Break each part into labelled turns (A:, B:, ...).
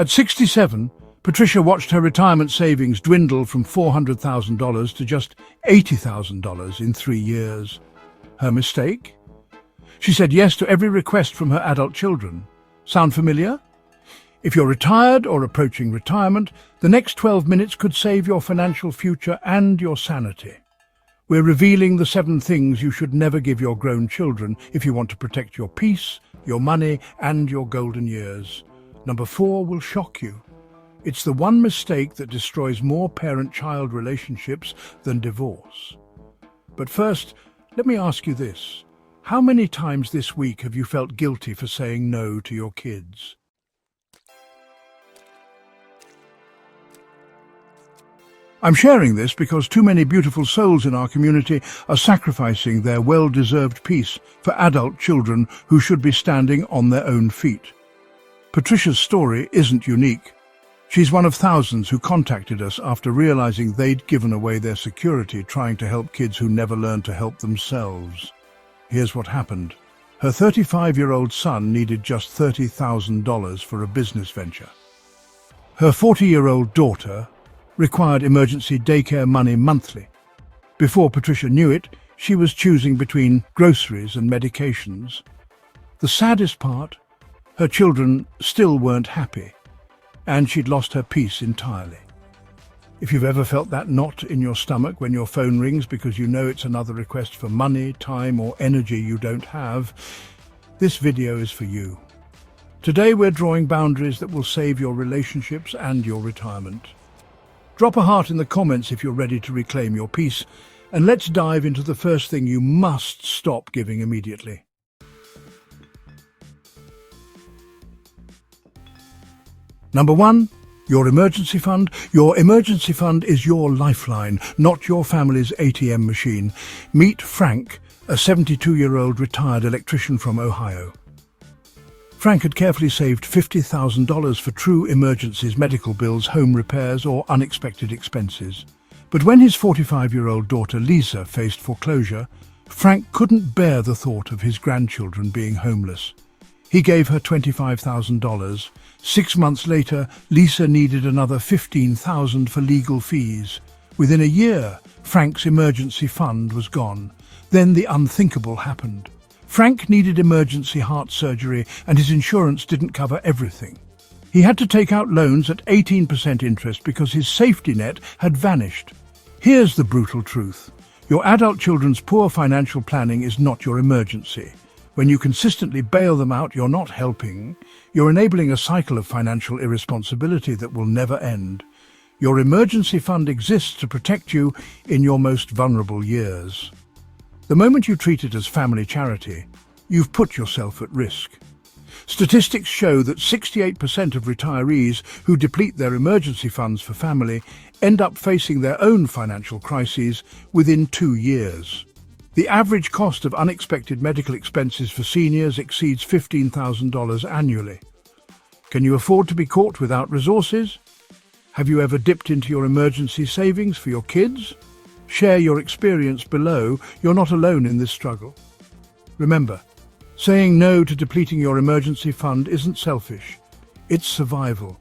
A: At 67, Patricia watched her retirement savings dwindle from $400,000 to just $80,000 in 3 years. Her mistake? She said yes to every request from her adult children. Sound familiar? If you're retired or approaching retirement, the next 12 minutes could save your financial future and your sanity. We're revealing the 7 things you should never give your grown children if you want to protect your peace, your money, and your golden years. Number 4 will shock you. It's the one mistake that destroys more parent-child relationships than divorce. But first, let me ask you this. How many times this week have you felt guilty for saying no to your kids? I'm sharing this because too many beautiful souls in our community are sacrificing their well-deserved peace for adult children who should be standing on their own feet. Patricia's story isn't unique. She's one of thousands who contacted us after realizing they'd given away their security trying to help kids who never learned to help themselves. Here's what happened. Her 35-year-old son needed just $30,000 for a business venture. Her 40-year-old daughter required emergency daycare money monthly. Before Patricia knew it, she was choosing between groceries and medications. The saddest part, her children still weren't happy, and she'd lost her peace entirely. If you've ever felt that knot in your stomach when your phone rings because you know it's another request for money, time, or energy you don't have, this video is for you. Today we're drawing boundaries that will save your relationships and your retirement. Drop a heart in the comments if you're ready to reclaim your peace, and let's dive into the first thing you must stop giving immediately. Number 1, your emergency fund. Your emergency fund is your lifeline, not your family's ATM machine. Meet Frank, a 72-year-old retired electrician from Ohio. Frank had carefully saved $50,000 for true emergencies, medical bills, home repairs, or unexpected expenses. But when his 45-year-old daughter Lisa faced foreclosure, Frank couldn't bear the thought of his grandchildren being homeless. He gave her $25,000. 6 months later, Lisa needed another $15,000 for legal fees. Within a year, Frank's emergency fund was gone. Then the unthinkable happened. Frank needed emergency heart surgery, and his insurance didn't cover everything. He had to take out loans at 18% interest because his safety net had vanished. Here's the brutal truth. Your adult children's poor financial planning is not your emergency. When you consistently bail them out, you're not helping. You're enabling a cycle of financial irresponsibility that will never end. Your emergency fund exists to protect you in your most vulnerable years. The moment you treat it as family charity, you've put yourself at risk. Statistics show that 68% of retirees who deplete their emergency funds for family end up facing their own financial crises within 2 years. The average cost of unexpected medical expenses for seniors exceeds $15,000 annually. Can you afford to be caught without resources? Have you ever dipped into your emergency savings for your kids? Share your experience below. You're not alone in this struggle. Remember, saying no to depleting your emergency fund isn't selfish. It's survival.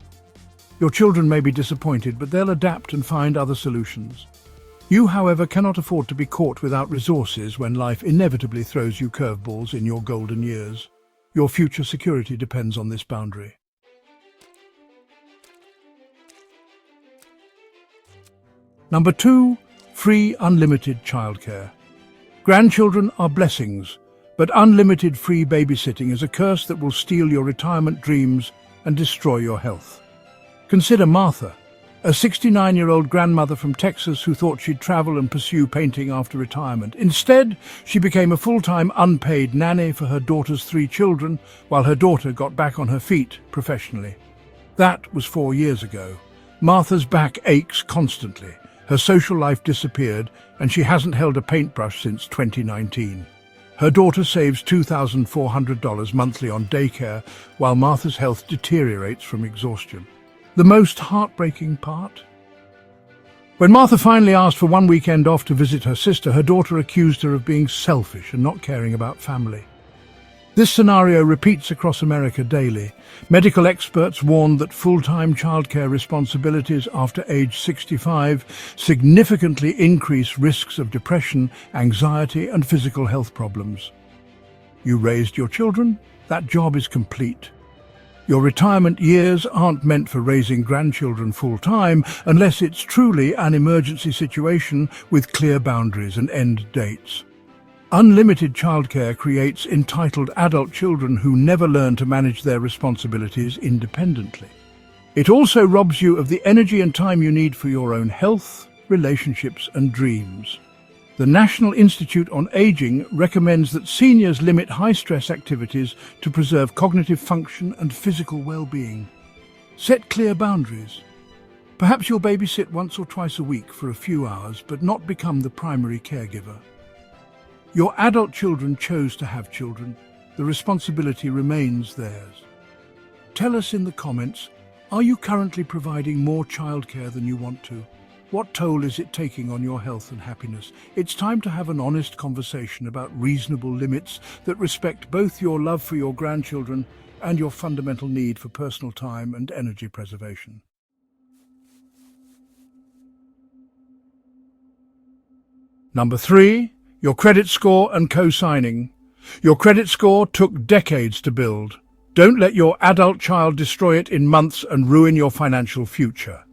A: Your children may be disappointed, but they'll adapt and find other solutions. You, however, cannot afford to be caught without resources when life inevitably throws you curveballs in your golden years. Your future security depends on this boundary. Number 2, free unlimited childcare. Grandchildren are blessings, but unlimited free babysitting is a curse that will steal your retirement dreams and destroy your health. Consider Martha, a 69-year-old grandmother from Texas who thought she'd travel and pursue painting after retirement. Instead, she became a full-time unpaid nanny for her daughter's 3 children while her daughter got back on her feet professionally. That was 4 years ago. Martha's back aches constantly. Her social life disappeared, and she hasn't held a paintbrush since 2019. Her daughter saves $2,400 monthly on daycare, while Martha's health deteriorates from exhaustion. The most heartbreaking part? When Martha finally asked for one weekend off to visit her sister, her daughter accused her of being selfish and not caring about family. This scenario repeats across America daily. Medical experts warn that full-time childcare responsibilities after age 65 significantly increase risks of depression, anxiety, and physical health problems. You raised your children? That job is complete. Your retirement years aren't meant for raising grandchildren full-time unless it's truly an emergency situation with clear boundaries and end dates. Unlimited childcare creates entitled adult children who never learn to manage their responsibilities independently. It also robs you of the energy and time you need for your own health, relationships, and dreams. The National Institute on Aging recommends that seniors limit high-stress activities to preserve cognitive function and physical well-being. Set clear boundaries. Perhaps you'll babysit once or twice a week for a few hours, but not become the primary caregiver. Your adult children chose to have children. The responsibility remains theirs. Tell us in the comments, are you currently providing more childcare than you want to? What toll is it taking on your health and happiness? It's time to have an honest conversation about reasonable limits that respect both your love for your grandchildren and your fundamental need for personal time and energy preservation. Number 3. Your credit score and co-signing. Your credit score took decades to build. Don't let your adult child destroy it in months and ruin your financial future.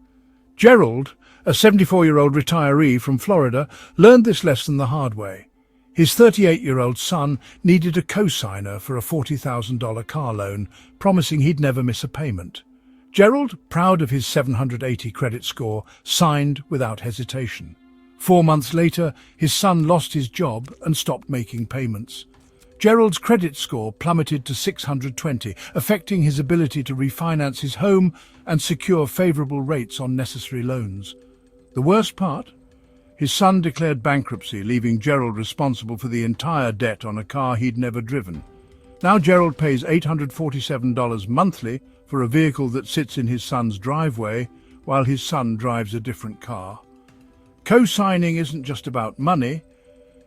A: Gerald, a 74-year-old retiree from Florida, learned this lesson the hard way. His 38-year-old son needed a co-signer for a $40,000 car loan, promising he'd never miss a payment. Gerald, proud of his 780 credit score, signed without hesitation. 4 months later, his son lost his job and stopped making payments. Gerald's credit score plummeted to 620, affecting his ability to refinance his home and secure favorable rates on necessary loans. The worst part? His son declared bankruptcy, leaving Gerald responsible for the entire debt on a car he'd never driven. Now Gerald pays $847 monthly for a vehicle that sits in his son's driveway, while his son drives a different car. Co-signing isn't just about money,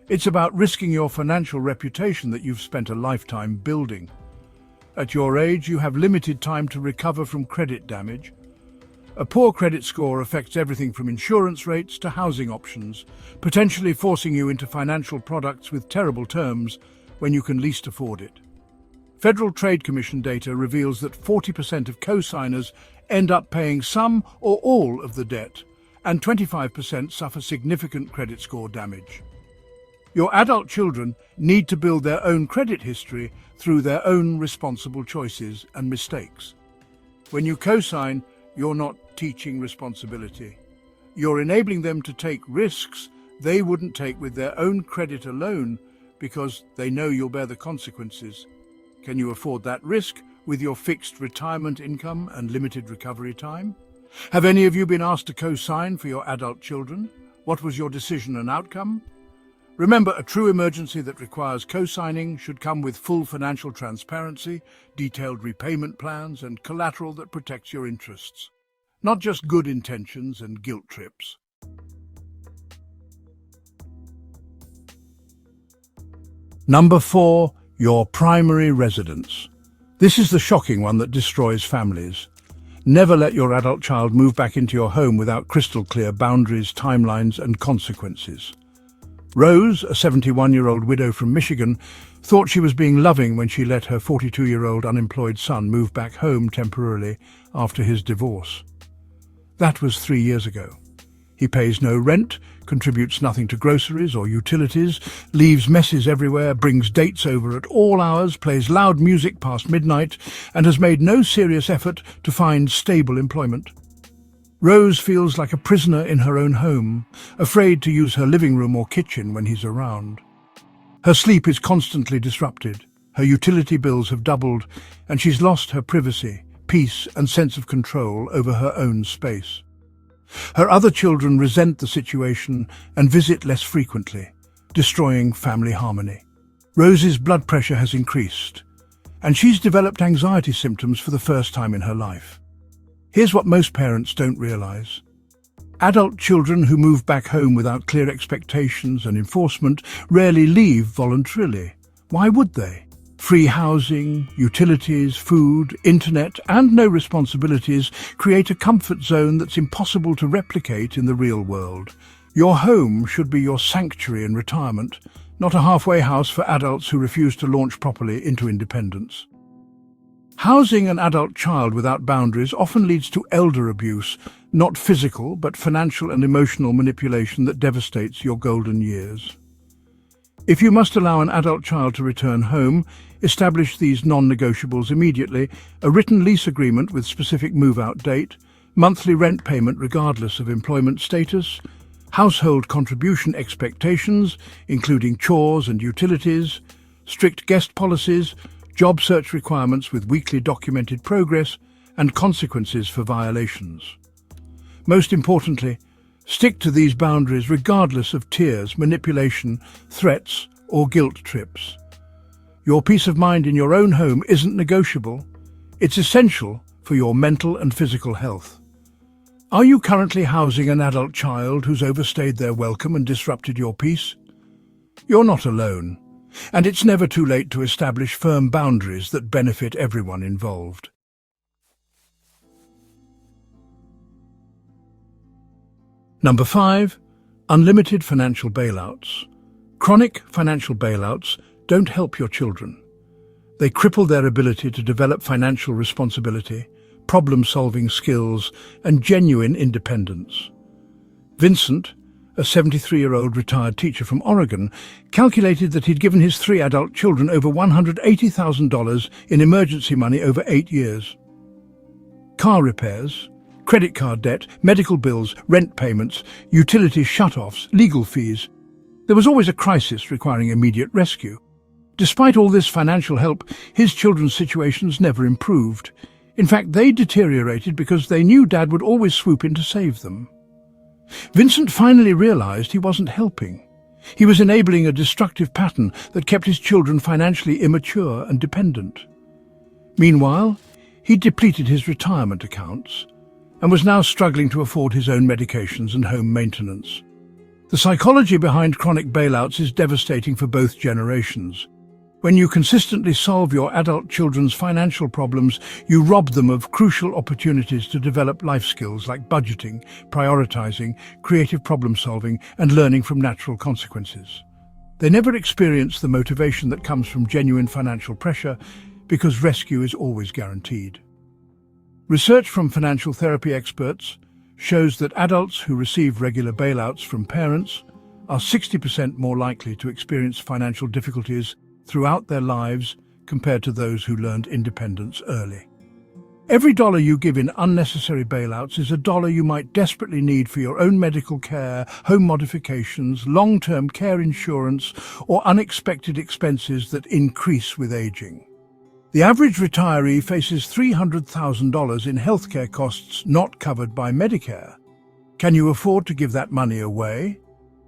A: it's about risking your financial reputation that you've spent a lifetime building. At your age, you have limited time to recover from credit damage. A poor credit score affects everything from insurance rates to housing options, potentially forcing you into financial products with terrible terms when you can least afford it. Federal Trade Commission data reveals that 40% of co-signers end up paying some or all of the debt, and 25% suffer significant credit score damage. Your adult children need to build their own credit history through their own responsible choices and mistakes. When you co-sign, you're not teaching responsibility. You're enabling them to take risks they wouldn't take with their own credit alone because they know you'll bear the consequences. Can you afford that risk with your fixed retirement income and limited recovery time? Have any of you been asked to co-sign for your adult children? What was your decision and outcome? Remember, a true emergency that requires co-signing should come with full financial transparency, detailed repayment plans, and collateral that protects your interests. Not just good intentions and guilt trips. Number 4. Your primary residence. This is the shocking one that destroys families. Never let your adult child move back into your home without crystal clear boundaries, timelines, and consequences. Rose, a 71-year-old widow from Michigan, thought she was being loving when she let her 42-year-old unemployed son move back home temporarily after his divorce. That was 3 years ago. He pays no rent, contributes nothing to groceries or utilities, leaves messes everywhere, brings dates over at all hours, plays loud music past midnight, and has made no serious effort to find stable employment. Rose feels like a prisoner in her own home, afraid to use her living room or kitchen when he's around. Her sleep is constantly disrupted, her utility bills have doubled, and she's lost her privacy, peace, and sense of control over her own space. Her other children resent the situation and visit less frequently, destroying family harmony. Rose's blood pressure has increased, and she's developed anxiety symptoms for the first time in her life. Here's what most parents don't realize. Adult children who move back home without clear expectations and enforcement rarely leave voluntarily. Why would they? Free housing, utilities, food, internet, and no responsibilities create a comfort zone that's impossible to replicate in the real world. Your home should be your sanctuary in retirement, not a halfway house for adults who refuse to launch properly into independence. Housing an adult child without boundaries often leads to elder abuse, not physical but financial and emotional manipulation that devastates your golden years. If you must allow an adult child to return home, establish these non-negotiables immediately: a written lease agreement with specific move-out date, monthly rent payment regardless of employment status, household contribution expectations, including chores and utilities, strict guest policies, job search requirements with weekly documented progress, and consequences for violations. Most importantly, stick to these boundaries regardless of tears, manipulation, threats, or guilt trips. Your peace of mind in your own home isn't negotiable. It's essential for your mental and physical health. Are you currently housing an adult child who's overstayed their welcome and disrupted your peace? You're not alone, and it's never too late to establish firm boundaries that benefit everyone involved. Number 5. Unlimited financial bailouts. Chronic financial bailouts don't help your children. They cripple their ability to develop financial responsibility, problem-solving skills, and genuine independence. Vincent, a 73-year-old retired teacher from Oregon, calculated that he'd given his 3 adult children over $180,000 in emergency money over 8 years. Car repairs, credit card debt, medical bills, rent payments, utility shut-offs, legal fees. There was always a crisis requiring immediate rescue. Despite all this financial help, his children's situations never improved. In fact, they deteriorated because they knew Dad would always swoop in to save them. Vincent finally realized he wasn't helping. He was enabling a destructive pattern that kept his children financially immature and dependent. Meanwhile, he depleted his retirement accounts and was now struggling to afford his own medications and home maintenance. The psychology behind chronic bailouts is devastating for both generations. When you consistently solve your adult children's financial problems, you rob them of crucial opportunities to develop life skills like budgeting, prioritizing, creative problem-solving, and learning from natural consequences. They never experience the motivation that comes from genuine financial pressure because rescue is always guaranteed. Research from financial therapy experts shows that adults who receive regular bailouts from parents are 60% more likely to experience financial difficulties throughout their lives compared to those who learned independence early. Every dollar you give in unnecessary bailouts is a dollar you might desperately need for your own medical care, home modifications, long-term care insurance, or unexpected expenses that increase with aging. The average retiree faces $300,000 in healthcare costs not covered by Medicare. Can you afford to give that money away?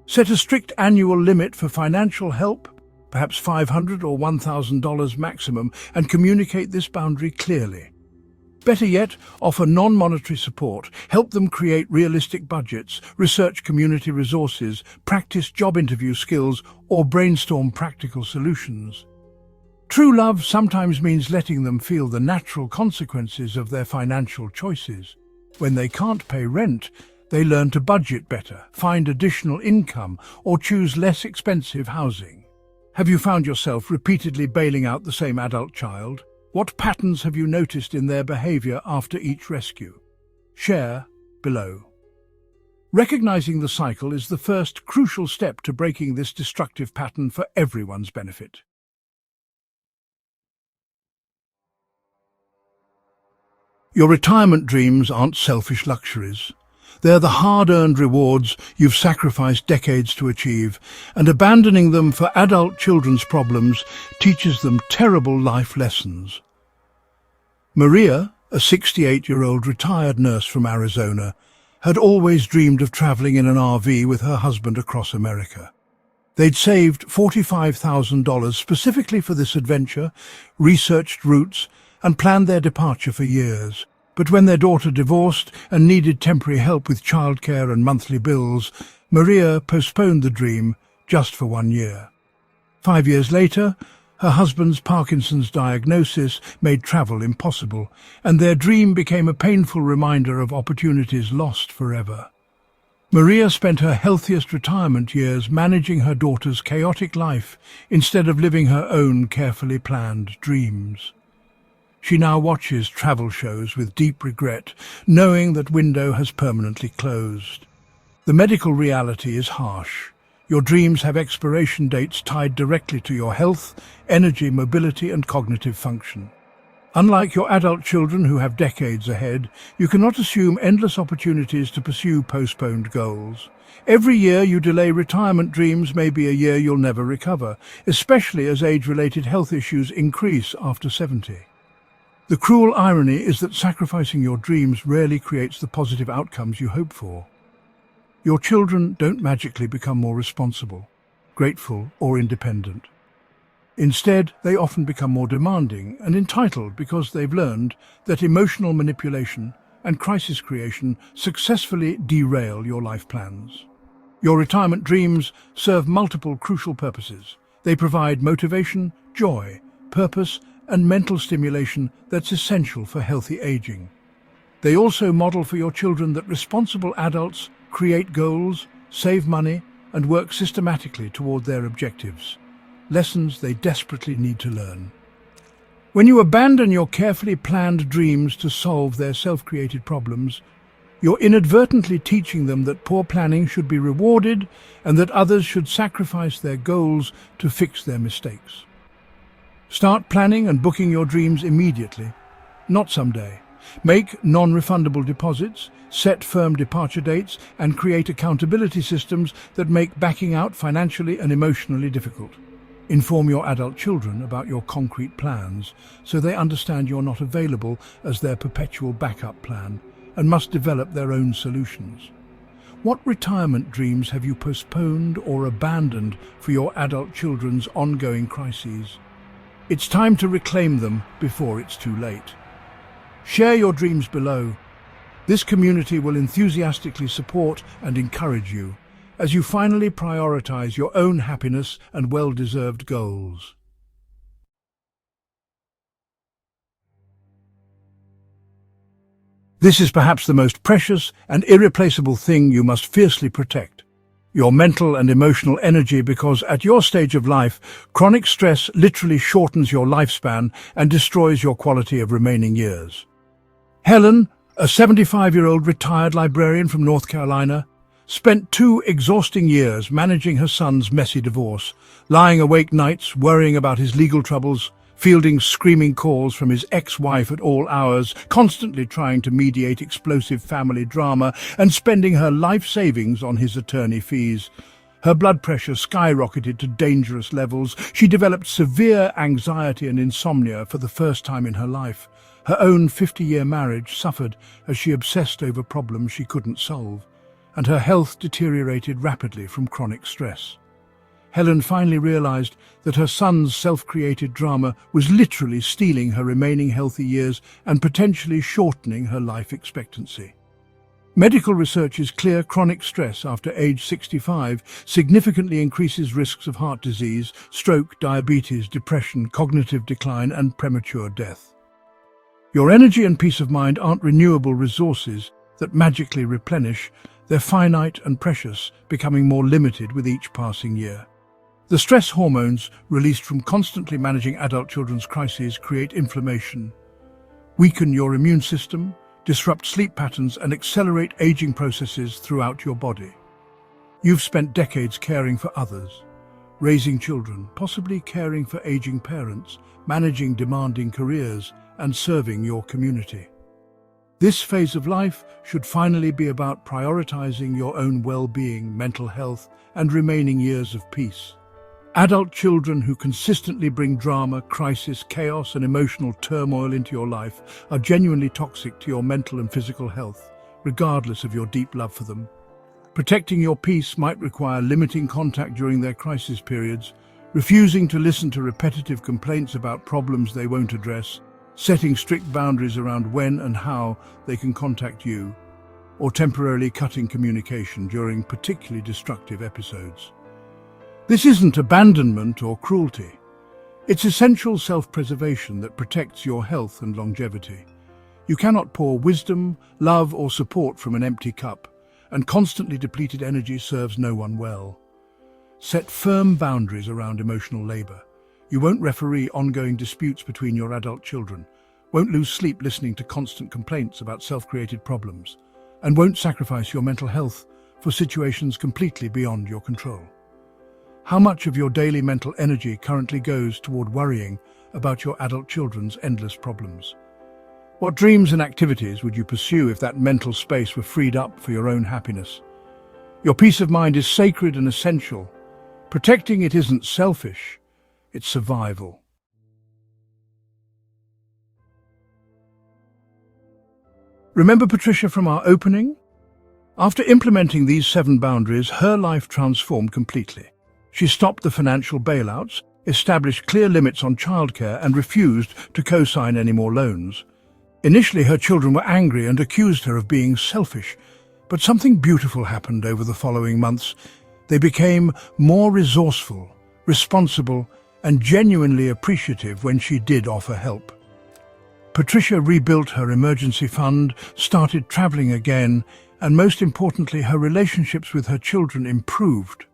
A: Set a strict annual limit for financial help, perhaps $500 or $1,000 maximum, and communicate this boundary clearly. Better yet, offer non-monetary support. Help them create realistic budgets, research community resources, practice job interview skills, or brainstorm practical solutions. True love sometimes means letting them feel the natural consequences of their financial choices. When they can't pay rent, they learn to budget better, find additional income, or choose less expensive housing. Have you found yourself repeatedly bailing out the same adult child? What patterns have you noticed in their behavior after each rescue? Share below. Recognizing the cycle is the first crucial step to breaking this destructive pattern for everyone's benefit. Your retirement dreams aren't selfish luxuries. They're the hard-earned rewards you've sacrificed decades to achieve, and abandoning them for adult children's problems teaches them terrible life lessons. Maria, a 68-year-old retired nurse from Arizona, had always dreamed of traveling in an RV with her husband across America. They'd saved $45,000 specifically for this adventure, researched routes, and planned their departure for years. But when their daughter divorced and needed temporary help with childcare and monthly bills, Maria postponed the dream just for 1 year. 5 years later, Her husband's Parkinson's diagnosis made travel impossible, and their dream became a painful reminder of opportunities lost forever. Maria spent her healthiest retirement years managing her daughter's chaotic life instead of living her own carefully planned dreams. She now watches travel shows with deep regret, knowing that window has permanently closed. The medical reality is harsh. Your dreams have expiration dates tied directly to your health, energy, mobility, and cognitive function. Unlike your adult children who have decades ahead, you cannot assume endless opportunities to pursue postponed goals. Every year you delay retirement dreams may be a year you'll never recover, especially as age-related health issues increase after 70. The cruel irony is that sacrificing your dreams rarely creates the positive outcomes you hope for. Your children don't magically become more responsible, grateful, or independent. Instead, they often become more demanding and entitled because they've learned that emotional manipulation and crisis creation successfully derail your life plans. Your retirement dreams serve multiple crucial purposes. They provide motivation, joy, purpose, and mental stimulation that's essential for healthy aging. They also model for your children that responsible adults create goals, save money, and work systematically toward their objectives. Lessons they desperately need to learn. When you abandon your carefully planned dreams to solve their self-created problems, you're inadvertently teaching them that poor planning should be rewarded and that others should sacrifice their goals to fix their mistakes. Start planning and booking your dreams immediately, not someday. Make non-refundable deposits, set firm departure dates, and create accountability systems that make backing out financially and emotionally difficult. Inform your adult children about your concrete plans so they understand you're not available as their perpetual backup plan and must develop their own solutions. What retirement dreams have you postponed or abandoned for your adult children's ongoing crises? It's time to reclaim them before it's too late. Share your dreams below. This community will enthusiastically support and encourage you as you finally prioritize your own happiness and well-deserved goals. This is perhaps the most precious and irreplaceable thing you must fiercely protect. Your mental and emotional energy, because at your stage of life, chronic stress literally shortens your lifespan and destroys your quality of remaining years. Helen, a 75-year-old retired librarian from North Carolina, spent 2 exhausting years managing her son's messy divorce, lying awake nights worrying about his legal troubles, fielding screaming calls from his ex-wife at all hours, constantly trying to mediate explosive family drama, and spending her life savings on his attorney fees. Her blood pressure skyrocketed to dangerous levels. She developed severe anxiety and insomnia for the first time in her life. Her own 50-year marriage suffered as she obsessed over problems she couldn't solve, and her health deteriorated rapidly from chronic stress. Helen finally realized that her son's self-created drama was literally stealing her remaining healthy years and potentially shortening her life expectancy. Medical research is clear chronic stress after age 65 significantly increases risks of heart disease, stroke, diabetes, depression, cognitive decline, and premature death. Your energy and peace of mind aren't renewable resources that magically replenish. They're finite and precious, becoming more limited with each passing year. The stress hormones released from constantly managing adult children's crises create inflammation, weaken your immune system, disrupt sleep patterns, and accelerate aging processes throughout your body. You've spent decades caring for others, raising children, possibly caring for aging parents, managing demanding careers, and serving your community. This phase of life should finally be about prioritizing your own well-being, mental health, and remaining years of peace. Adult children who consistently bring drama, crisis, chaos, and emotional turmoil into your life are genuinely toxic to your mental and physical health, regardless of your deep love for them. Protecting your peace might require limiting contact during their crisis periods, refusing to listen to repetitive complaints about problems they won't address, setting strict boundaries around when and how they can contact you, or temporarily cutting communication during particularly destructive episodes. This isn't abandonment or cruelty. It's essential self-preservation that protects your health and longevity. You cannot pour wisdom, love or support from an empty cup, and constantly depleted energy serves no one well. Set firm boundaries around emotional labor. You won't referee ongoing disputes between your adult children, won't lose sleep listening to constant complaints about self-created problems, and won't sacrifice your mental health for situations completely beyond your control. How much of your daily mental energy currently goes toward worrying about your adult children's endless problems? What dreams and activities would you pursue if that mental space were freed up for your own happiness? Your peace of mind is sacred and essential. Protecting it isn't selfish, it's survival. Remember Patricia from our opening? After implementing these 7 boundaries, her life transformed completely. She stopped the financial bailouts, established clear limits on childcare, and refused to co-sign any more loans. Initially, her children were angry and accused her of being selfish, but something beautiful happened over the following months. They became more resourceful, responsible, and genuinely appreciative when she did offer help. Patricia rebuilt her emergency fund, started traveling again, and most importantly, her relationships with her children improved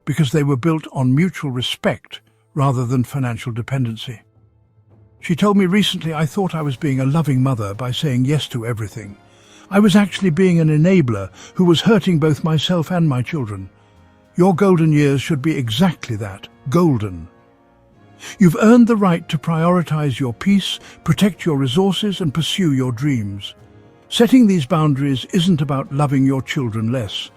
A: because they were built on mutual respect rather than financial dependency. She told me recently, "I thought I was being a loving mother by saying yes to everything. I was actually being an enabler who was hurting both myself and my children." Your golden years should be exactly that, golden. You've earned the right to prioritize your peace, protect your resources, and pursue your dreams. Setting these boundaries isn't about loving your children less.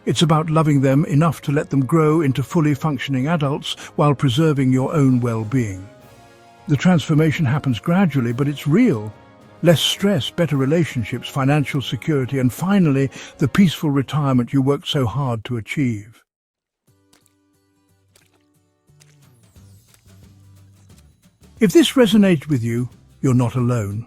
A: It's about loving them enough to let them grow into fully functioning adults while preserving your own well-being. The transformation happens gradually, but it's real. Less stress, better relationships, financial security, and finally, the peaceful retirement you worked so hard to achieve. If this resonates with you, you're not alone.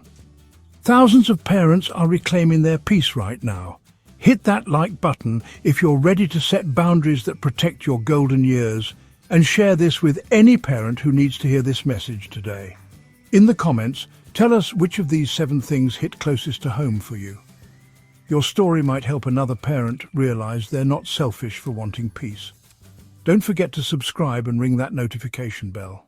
A: Thousands of parents are reclaiming their peace right now. Hit that like button if you're ready to set boundaries that protect your golden years, and share this with any parent who needs to hear this message today. In the comments, tell us which of these 7 things hit closest to home for you. Your story might help another parent realize they're not selfish for wanting peace. Don't forget to subscribe and ring that notification bell.